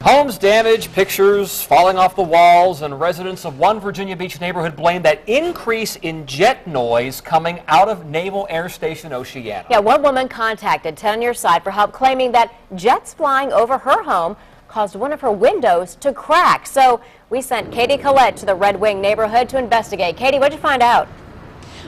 Homes damaged, pictures falling off the walls, and residents of one Virginia Beach neighborhood blame that increase in jet noise coming out of Naval Air Station Oceana. Yeah, one woman contacted 10 on Your Side for help, claiming that jets flying over her home caused one of her windows to crack. So we sent Katie Collette to the Red Wing neighborhood to investigate. Katie, what'd you find out?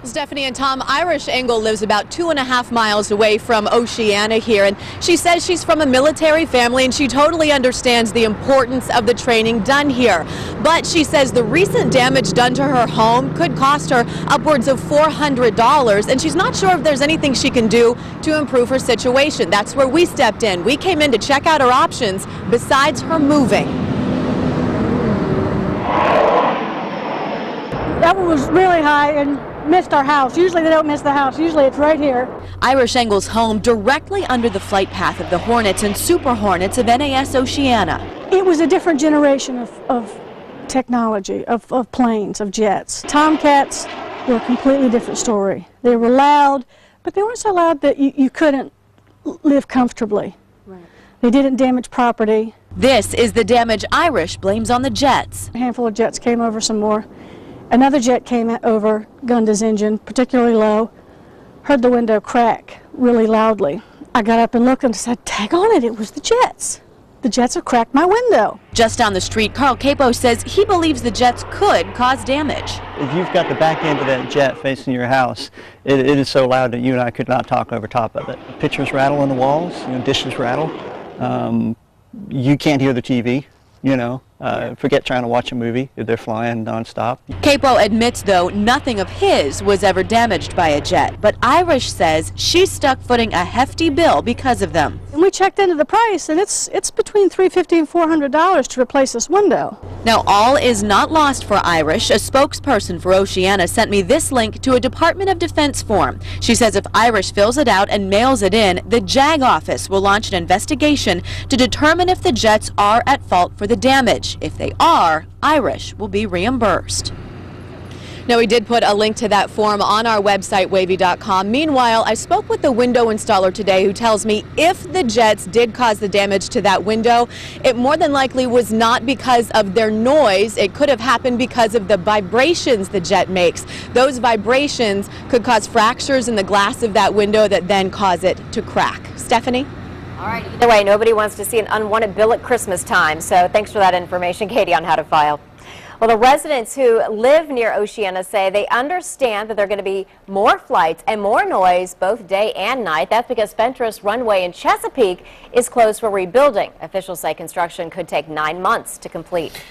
Stephanie and Tom, Irish Engel lives about 2.5 miles away from Oceana here, and she says she's from a military family and she totally understands the importance of the training done here. But she says the recent damage done to her home could cost her upwards of $400, and she's not sure if there's anything she can do to improve her situation. That's where we stepped in. We came in to check out her options besides her moving. That one was really high and missed our house. Usually they don't miss the house. Usually it's right here. Irish Engel's home directly under the flight path of the Hornets and Super Hornets of NAS Oceana. It was a different generation of technology, of planes, of jets. Tomcats were a completely different story. They were loud, but they weren't so loud that you couldn't live comfortably. Right. They didn't damage property. This is the damage Irish blames on the jets. A handful of jets came over some more. Another jet came over, gunned his engine, particularly low, heard the window crack really loudly. I got up and looked and said, tag on it, it was the jets. The jets have cracked my window. Just down the street, Carl Capo says he believes the jets could cause damage. If you've got the back end of that jet facing your house, it is so loud that you and I could not talk over top of it. Pictures rattle on the walls, dishes rattle. You can't hear the TV, forget trying to watch a movie if they're flying nonstop. Capo admits, though, nothing of his was ever damaged by a jet, but Irish says she's stuck footing a hefty bill because of them. And we checked into the price, and it's between $350 and $400 to replace this window. Now, all is not lost for Irish. A spokesperson for Oceana sent me this link to a Department of Defense form. She says if Irish fills it out and mails it in, the JAG office will launch an investigation to determine if the jets are at fault for the damage. If they are, Irish will be reimbursed. Now, we did put a link to that form on our website, wavy.com. Meanwhile, I spoke with the window installer today who tells me if the jets did cause the damage to that window, it more than likely was not because of their noise. It could have happened because of the vibrations the jet makes. Those vibrations could cause fractures in the glass of that window that then cause it to crack. Stephanie? All right. Either way, nobody wants to see an unwanted bill at Christmas time. So thanks for that information, Katie, on how to file. Well, the residents who live near Oceana say they understand that there are going to be more flights and more noise both day and night. That's because Fentress Runway in Chesapeake is closed for rebuilding. Officials say construction could take 9 months to complete.